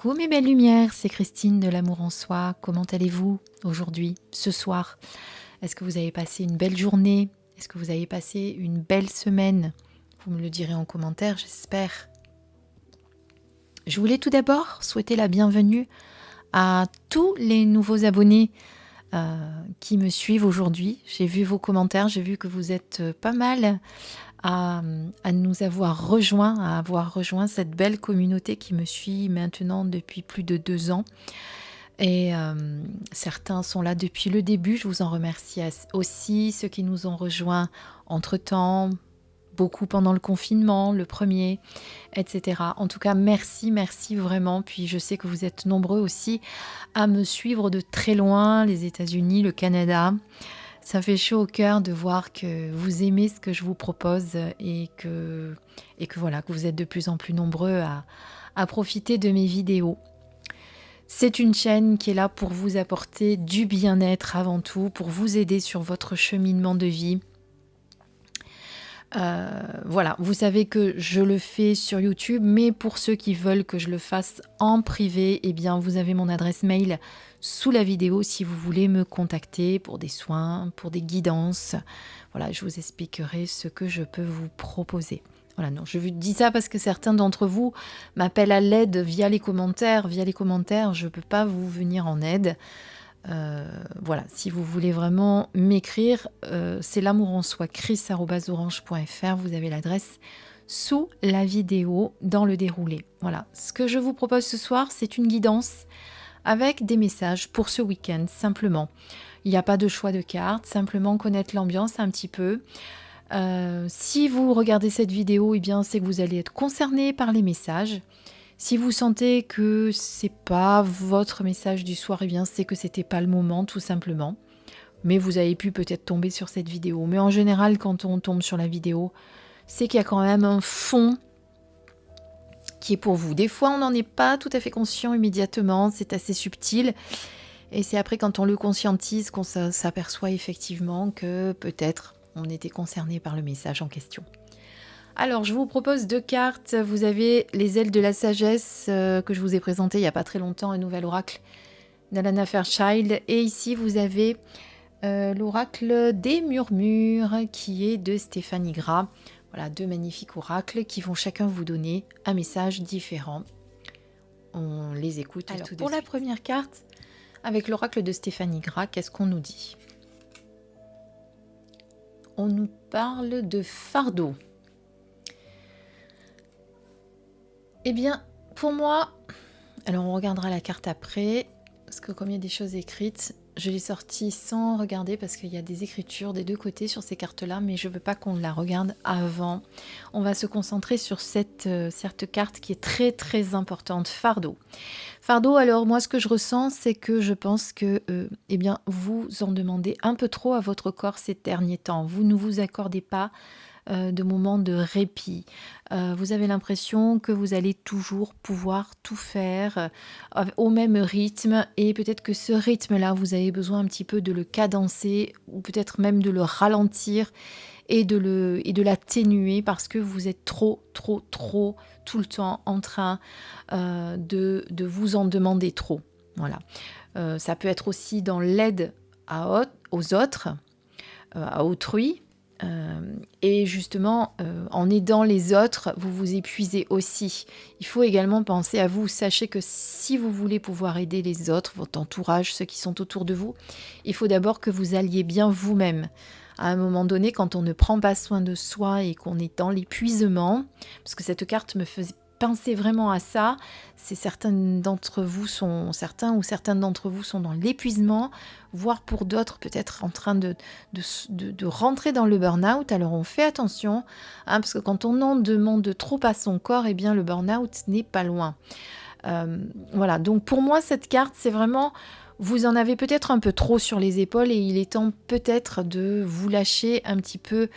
Coucou mes belles lumières, c'est Christine de l'Amour en Soi. Comment allez-vous aujourd'hui, ce soir? Est-ce que vous avez passé une belle journée? Est-ce que vous avez passé une belle semaine? Vous me le direz en commentaire, j'espère. Je voulais tout d'abord souhaiter la bienvenue à tous les nouveaux abonnés qui me suivent aujourd'hui. J'ai vu vos commentaires, j'ai vu que vous êtes pas mal à nous avoir rejoints, à avoir rejoint cette belle communauté qui me suit maintenant depuis plus de 2 ans. Et certains sont là depuis le début, je vous en remercie aussi. Ceux qui nous ont rejoints entre-temps, beaucoup pendant le confinement, le premier, etc. En tout cas, merci vraiment. Puis je sais que vous êtes nombreux aussi à me suivre de très loin, les États-Unis, le Canada. Ça fait chaud au cœur de voir que vous aimez ce que je vous propose et que voilà, que vous êtes de plus en plus nombreux à profiter de mes vidéos. C'est une chaîne qui est là pour vous apporter du bien-être avant tout, pour vous aider sur votre cheminement de vie. Voilà, vous savez que je le fais sur YouTube, mais pour ceux qui veulent que je le fasse en privé, eh bien vous avez mon adresse mail sous la vidéo si vous voulez me contacter pour des soins, pour des guidances. Voilà, je vous expliquerai ce que je peux vous proposer. Voilà, non, je vous dis ça parce que certains d'entre vous m'appellent à l'aide via les commentaires. Via les commentaires, je ne peux pas vous venir en aide. Voilà, si vous voulez vraiment m'écrire, c'est l'amour en soi, chris@orange.fr. Vous avez l'adresse sous la vidéo dans le déroulé. Voilà, ce que je vous propose ce soir, c'est une guidance avec des messages pour ce week-end, simplement. Il n'y a pas de choix de cartes, simplement connaître l'ambiance un petit peu. Si vous regardez cette vidéo, eh bien, c'est que vous allez être concerné par les messages. Si vous sentez que c'est pas votre message du soir, eh bien c'est que c'était pas le moment tout simplement. Mais vous avez pu peut-être tomber sur cette vidéo. Mais en général, quand on tombe sur la vidéo, c'est qu'il y a quand même un fond qui est pour vous. Des fois, on n'en est pas tout à fait conscient immédiatement, c'est assez subtil. Et c'est après quand on le conscientise qu'on s'aperçoit effectivement que peut-être on était concerné par le message en question. Alors, je vous propose 2 cartes. Vous avez les ailes de la sagesse que je vous ai présenté il n'y a pas très longtemps, un nouvel oracle d'Alana Fairchild. Et ici, vous avez l'oracle des murmures qui est de Stéphanie Gras. Voilà, 2 magnifiques oracles qui vont chacun vous donner un message différent. On les écoute tout de suite. Pour la première carte, avec l'oracle de Stéphanie Gras, qu'est-ce qu'on nous dit? On nous parle de fardeau. Eh bien, pour moi, alors on regardera la carte après, parce que comme il y a des choses écrites, je l'ai sortie sans regarder parce qu'il y a des écritures des 2 côtés sur ces cartes-là, mais je ne veux pas qu'on la regarde avant. On va se concentrer sur cette carte qui est très importante, fardeau. Fardeau, alors moi ce que je ressens, c'est que je pense que eh bien, vous en demandez un peu trop à votre corps ces derniers temps. Vous ne vous accordez pas de moments de répit. Vous avez l'impression que vous allez toujours pouvoir tout faire au même rythme et peut-être que ce rythme-là, vous avez besoin un petit peu de le cadencer ou peut-être même de le ralentir et de l'atténuer parce que vous êtes trop tout le temps en train de vous en demander trop. Voilà. Ça peut être aussi dans l'aide aux autres, à autrui. Et justement, en aidant les autres, vous vous épuisez aussi. Il faut également penser à vous. Sachez que si vous voulez pouvoir aider les autres, votre entourage, ceux qui sont autour de vous, il faut d'abord que vous alliez bien vous-même. À un moment donné, quand on ne prend pas soin de soi et qu'on est dans l'épuisement, parce que cette carte me faisait penser vraiment à ça, c'est certaines d'entre vous sont dans l'épuisement, voire pour d'autres peut-être en train de rentrer dans le burn-out. Alors on fait attention, parce que quand on en demande trop à son corps, eh bien le burn-out n'est pas loin. Voilà, donc pour moi cette carte c'est vraiment, vous en avez peut-être un peu trop sur les épaules et il est temps peut-être de vous lâcher un petit peu,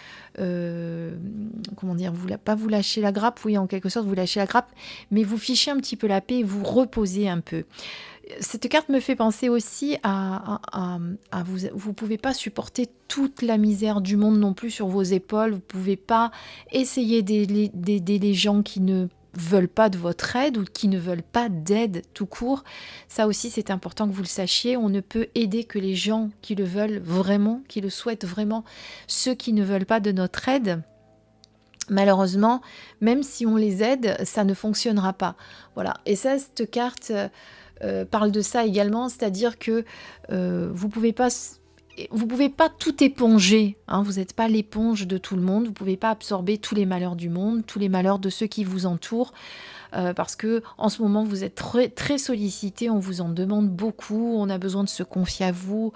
pas vous lâcher la grappe, oui en quelque sorte vous lâchez la grappe, mais vous fichez un petit peu la paix et vous reposez un peu. Cette carte me fait penser aussi à vous pouvez pas supporter toute la misère du monde non plus sur vos épaules, vous pouvez pas essayer d'aider les gens qui ne veulent pas de votre aide ou qui ne veulent pas d'aide tout court. Ça aussi, c'est important que vous le sachiez. On ne peut aider que les gens qui le veulent vraiment, qui le souhaitent vraiment. Ceux qui ne veulent pas de notre aide, malheureusement, même si on les aide, ça ne fonctionnera pas. Voilà. Et ça, cette carte parle de ça également, c'est-à-dire que vous pouvez pas tout éponger, hein, vous n'êtes pas l'éponge de tout le monde, vous ne pouvez pas absorber tous les malheurs du monde, tous les malheurs de ceux qui vous entourent, parce que en ce moment vous êtes très, très sollicité, on vous en demande beaucoup, on a besoin de se confier à vous,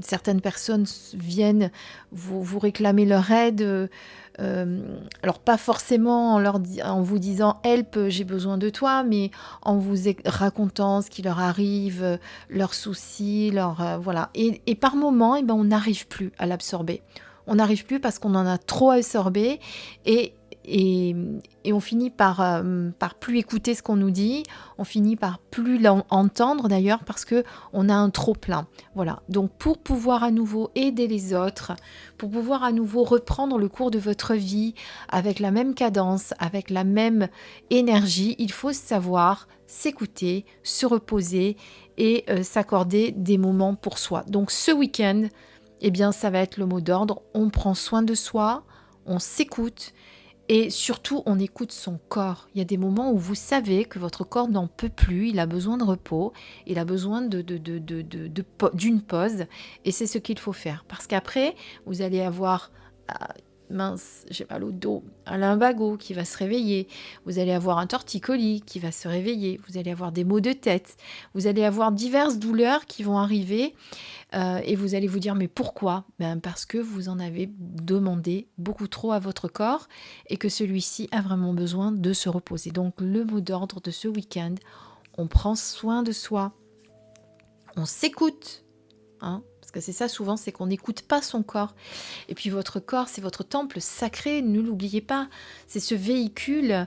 certaines personnes viennent vous réclamer leur aide, alors pas forcément en vous disant help, j'ai besoin de toi, mais en vous racontant ce qui leur arrive, leurs soucis, voilà. Et par moment, on n'arrive plus à l'absorber. On n'arrive plus parce qu'on en a trop absorbé et on finit par plus écouter ce qu'on nous dit, on finit par plus l'entendre d'ailleurs parce qu'on a un trop plein. Voilà, donc pour pouvoir à nouveau aider les autres, pour pouvoir à nouveau reprendre le cours de votre vie avec la même cadence, avec la même énergie, il faut savoir s'écouter, se reposer et s'accorder des moments pour soi. Donc ce week-end, ça va être le mot d'ordre, on prend soin de soi, on s'écoute. Et surtout, on écoute son corps. Il y a des moments où vous savez que votre corps n'en peut plus, il a besoin de repos, il a besoin d'une pause, et c'est ce qu'il faut faire. Parce qu'après, vous allez avoir, mince, j'ai mal au dos, un lumbago qui va se réveiller, vous allez avoir un torticolis qui va se réveiller, vous allez avoir des maux de tête, vous allez avoir diverses douleurs qui vont arriver, et vous allez vous dire mais pourquoi ? Parce que vous en avez demandé beaucoup trop à votre corps et que celui-ci a vraiment besoin de se reposer. Donc le mot d'ordre de ce week-end, on prend soin de soi, on s'écoute, hein, parce que c'est ça souvent, c'est qu'on n'écoute pas son corps. Et puis votre corps, c'est votre temple sacré, ne l'oubliez pas. C'est ce véhicule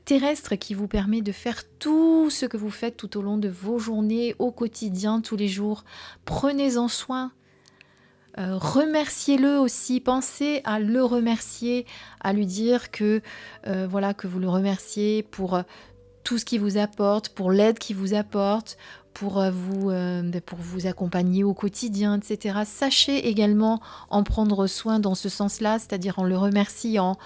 terrestre qui vous permet de faire tout ce que vous faites tout au long de vos journées, au quotidien, tous les jours. Prenez-en soin. Remerciez-le aussi, pensez à le remercier, à lui dire que vous le remerciez pour tout ce qu'il vous apporte, pour l'aide qu'il vous apporte, pour vous accompagner au quotidien, etc. Sachez également en prendre soin dans ce sens-là, c'est-à-dire en le remerciant,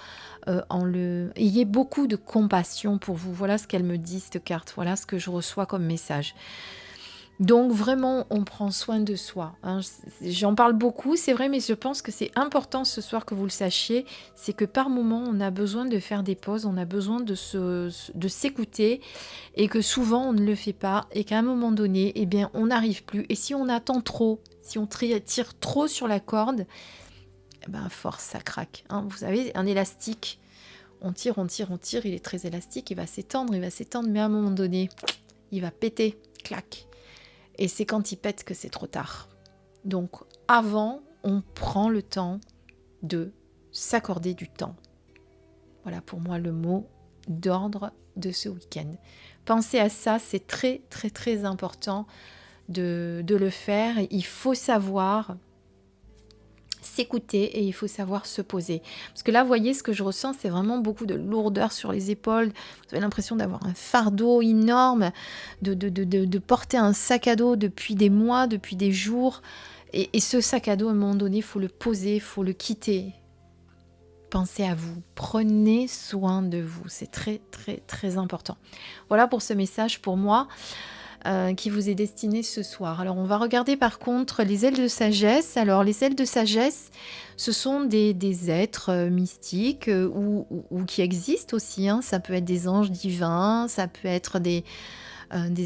ayez beaucoup de compassion pour vous. Voilà ce qu'elle me dit, cette carte, voilà ce que je reçois comme message. Donc vraiment, on prend soin de soi, hein. J'en parle beaucoup, c'est vrai, mais je pense que c'est important ce soir que vous le sachiez, c'est que par moment, on a besoin de faire des pauses, on a besoin de s'écouter, et que souvent, on ne le fait pas, et qu'à un moment donné, on n'arrive plus. Et si on attend trop, si on tire trop sur la corde, force, ça craque, hein. Vous savez, un élastique, on tire, il est très élastique, il va s'étendre, mais à un moment donné, il va péter, clac. Et c'est quand il pète que c'est trop tard. Donc, avant, on prend le temps de s'accorder du temps. Voilà pour moi le mot d'ordre de ce week-end. Pensez à ça, c'est très, très, très important de le faire. Il faut savoir s'écouter et il faut savoir se poser. Parce que là, vous voyez, ce que je ressens, c'est vraiment beaucoup de lourdeur sur les épaules. Vous avez l'impression d'avoir un fardeau énorme, de porter un sac à dos depuis des mois, depuis des jours. Et ce sac à dos, à un moment donné, il faut le poser, il faut le quitter. Pensez à vous, prenez soin de vous. C'est très, très, très important. Voilà pour ce message pour moi. Qui vous est destiné ce soir. Alors on va regarder par contre les ailes de sagesse. Alors les ailes de sagesse, ce sont des êtres mystiques ou qui existent aussi, hein. Ça peut être des anges divins, ça peut être des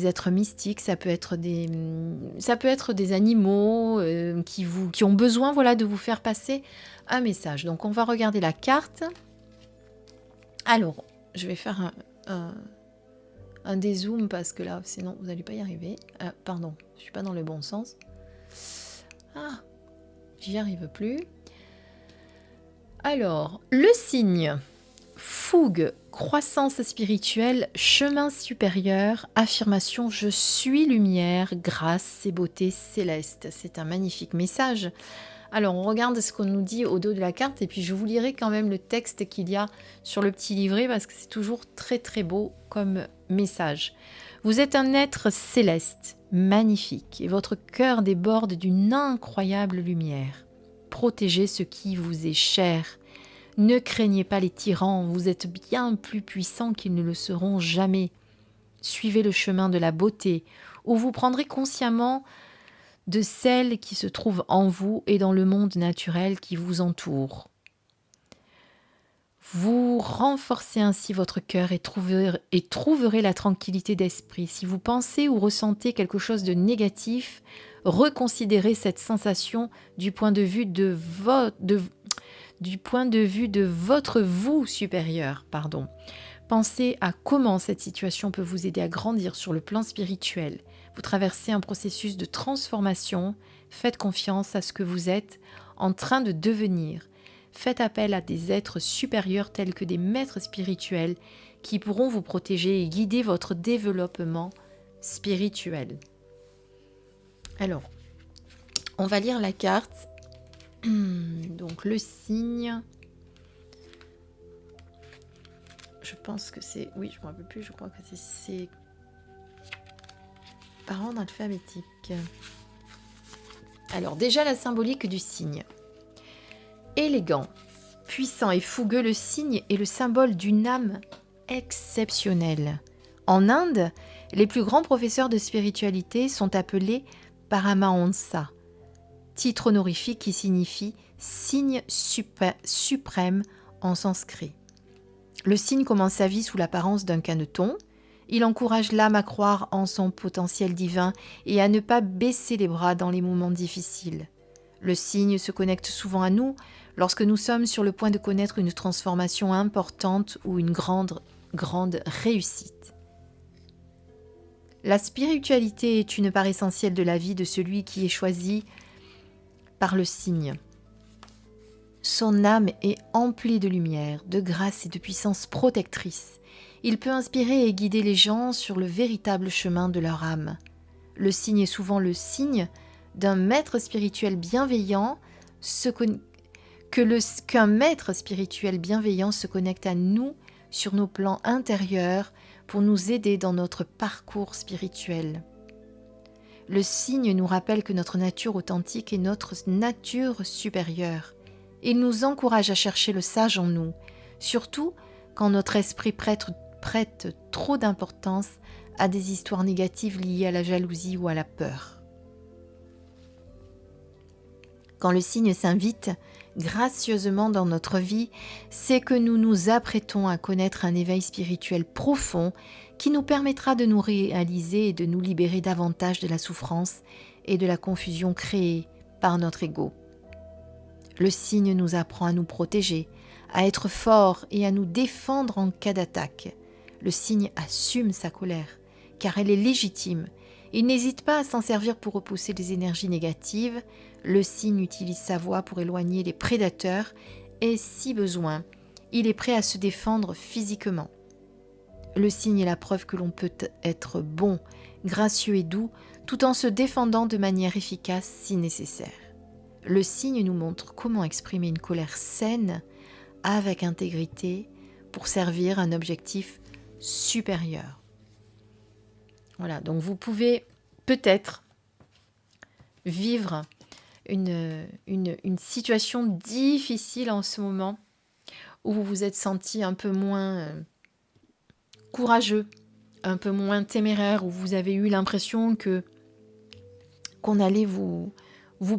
êtres mystiques, ça peut être des animaux qui ont besoin de vous faire passer un message. Donc on va regarder la carte. Alors, je vais faire un dézoom parce que là, sinon, vous n'allez pas y arriver. Pardon, je ne suis pas dans le bon sens. Ah, j'y arrive plus. Alors, le signe, fougue, croissance spirituelle, chemin supérieur, affirmation, je suis lumière, grâce et beauté céleste. C'est un magnifique message Alors, on regarde ce qu'on nous dit au dos de la carte et puis je vous lirai quand même le texte qu'il y a sur le petit livret parce que c'est toujours très très beau comme message. Vous êtes un être céleste, magnifique et votre cœur déborde d'une incroyable lumière. Protégez ce qui vous est cher. Ne craignez pas les tyrans, vous êtes bien plus puissants qu'ils ne le seront jamais. Suivez le chemin de la beauté où vous prendrez consciemment de celle qui se trouve en vous et dans le monde naturel qui vous entoure. Vous renforcez ainsi votre cœur et trouverez la tranquillité d'esprit. Si vous pensez ou ressentez quelque chose de négatif, reconsidérez cette sensation du point de vue de votre vous supérieur. Pensez à comment cette situation peut vous aider à grandir sur le plan spirituel. Vous traversez un processus de transformation. Faites confiance à ce que vous êtes en train de devenir. Faites appel à des êtres supérieurs tels que des maîtres spirituels qui pourront vous protéger et guider votre développement spirituel. Alors, on va lire la carte. Donc, le signe. Je pense que c'est... Oui, je ne me rappelle plus. Je crois que c'est par ordre alphabétique. Alors, déjà la symbolique du signe. Élégant, puissant et fougueux, le signe est le symbole d'une âme exceptionnelle. En Inde, les plus grands professeurs de spiritualité sont appelés Paramahansa, titre honorifique qui signifie signe suprême en sanskrit. Le signe commence sa vie sous l'apparence d'un caneton. Il encourage l'âme à croire en son potentiel divin et à ne pas baisser les bras dans les moments difficiles. Le signe se connecte souvent à nous lorsque nous sommes sur le point de connaître une transformation importante ou une grande réussite. La spiritualité est une part essentielle de la vie de celui qui est choisi par le signe. Son âme est emplie de lumière, de grâce et de puissance protectrice. Il peut inspirer et guider les gens sur le véritable chemin de leur âme. Le signe est souvent le signe d'un maître spirituel bienveillant, qu'un maître spirituel bienveillant se connecte à nous sur nos plans intérieurs pour nous aider dans notre parcours spirituel. Le signe nous rappelle que notre nature authentique est notre nature supérieure. Il nous encourage à chercher le sage en nous, surtout quand notre esprit prête trop d'importance à des histoires négatives liées à la jalousie ou à la peur. Quand le signe s'invite gracieusement dans notre vie, c'est que nous nous apprêtons à connaître un éveil spirituel profond qui nous permettra de nous réaliser et de nous libérer davantage de la souffrance et de la confusion créée par notre ego. Le signe nous apprend à nous protéger, à être forts et à nous défendre en cas d'attaque. Le signe assume sa colère, car elle est légitime. Il n'hésite pas à s'en servir pour repousser les énergies négatives. Le signe utilise sa voix pour éloigner les prédateurs et, si besoin, il est prêt à se défendre physiquement. Le signe est la preuve que l'on peut être bon, gracieux et doux, tout en se défendant de manière efficace si nécessaire. Le signe nous montre comment exprimer une colère saine, avec intégrité, pour servir un objectif supérieur. Voilà, donc vous pouvez peut-être vivre une situation difficile en ce moment, où vous vous êtes senti un peu moins courageux, un peu moins téméraire, où vous avez eu l'impression qu'on allait vous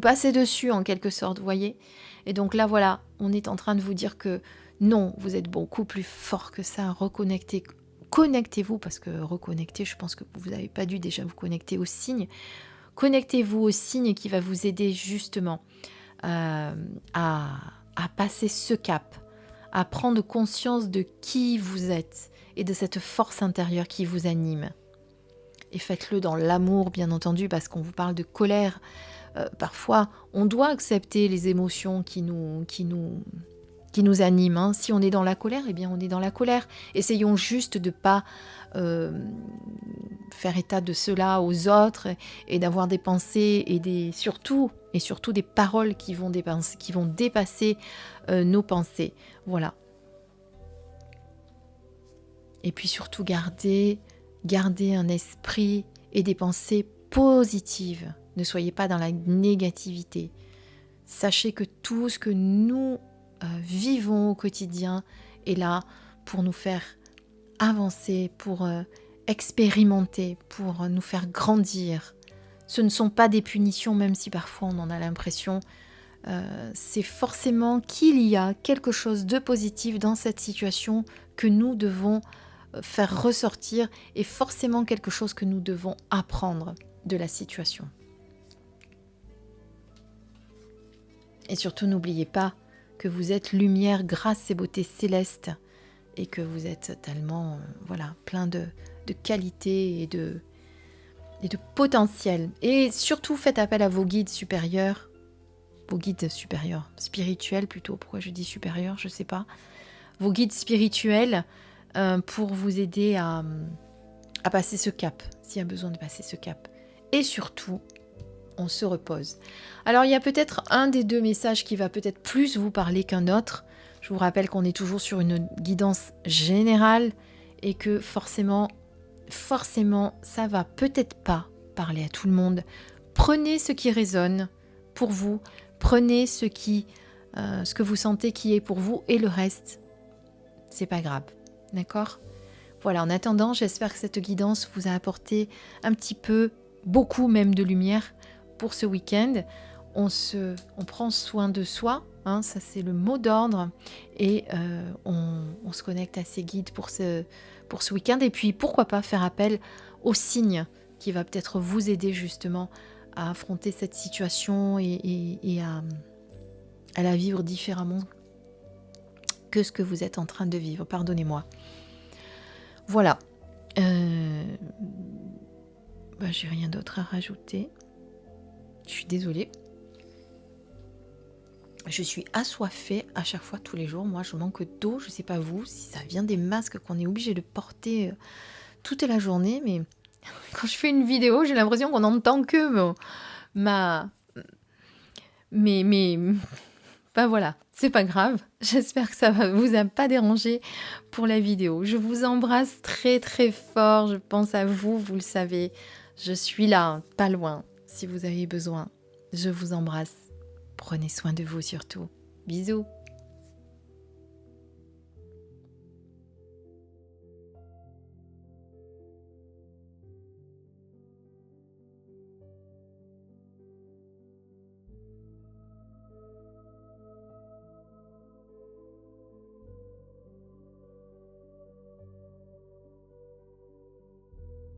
passer dessus en quelque sorte, vous voyez. Et donc là, voilà, on est en train de vous dire que non, vous êtes beaucoup plus fort que ça. Connectez-vous, parce que reconnecter, je pense que vous n'avez pas dû déjà vous connecter au signe. Connectez-vous au signe qui va vous aider justement à passer ce cap, à prendre conscience de qui vous êtes et de cette force intérieure qui vous anime. Et faites-le dans l'amour, bien entendu, parce qu'on vous parle de colère. Parfois, on doit accepter les émotions qui nous animent. Hein. Si on est dans la colère, eh bien on est dans la colère. Essayons juste de ne pas faire état de cela aux autres et d'avoir des pensées et surtout et surtout des paroles qui vont dépasser nos pensées. Voilà. Et puis surtout garder un esprit et des pensées positives. Ne soyez pas dans la négativité. Sachez que tout ce que nous vivons au quotidien est là pour nous faire avancer, pour expérimenter, pour nous faire grandir. Ce ne sont pas des punitions, même si parfois on en a l'impression. C'est forcément qu'il y a quelque chose de positif dans cette situation que nous devons faire ressortir et forcément quelque chose que nous devons apprendre de la situation. Et surtout, n'oubliez pas que vous êtes lumière grâce et beauté céleste et que vous êtes tellement plein de qualités et de potentiel. Et surtout, faites appel à vos guides supérieurs, spirituels plutôt, pourquoi je dis supérieurs, je ne sais pas, vos guides spirituels pour vous aider à passer ce cap, s'il y a besoin de passer ce cap. Et surtout, on se repose. Alors, il y a peut-être un des deux messages qui va peut-être plus vous parler qu'un autre. Je vous rappelle qu'on est toujours sur une guidance générale et que forcément, ça va peut-être pas parler à tout le monde. Prenez ce qui résonne pour vous. Prenez ce que vous sentez qui est pour vous et le reste, c'est pas grave. D'accord ? Voilà, en attendant, j'espère que cette guidance vous a apporté un petit peu, beaucoup même de lumière pour ce week-end. On prend soin de soi, ça c'est le mot d'ordre, et on se connecte à ces guides pour ce week-end. Et puis pourquoi pas faire appel aux signes qui va peut-être vous aider justement à affronter cette situation et à la vivre différemment que ce que vous êtes en train de vivre. Pardonnez-moi. Voilà. J'ai rien d'autre à rajouter. Je suis désolée. Je suis assoiffée à chaque fois, tous les jours. Moi, je manque d'eau. Je ne sais pas vous, si ça vient des masques qu'on est obligé de porter toute la journée. Mais quand je fais une vidéo, j'ai l'impression qu'on n'entend que voilà, c'est pas grave. J'espère que ça vous a pas dérangé pour la vidéo. Je vous embrasse très très fort. Je pense à vous, vous le savez. Je suis là, pas loin, si vous avez besoin. Je vous embrasse. Prenez soin de vous surtout. Bisous.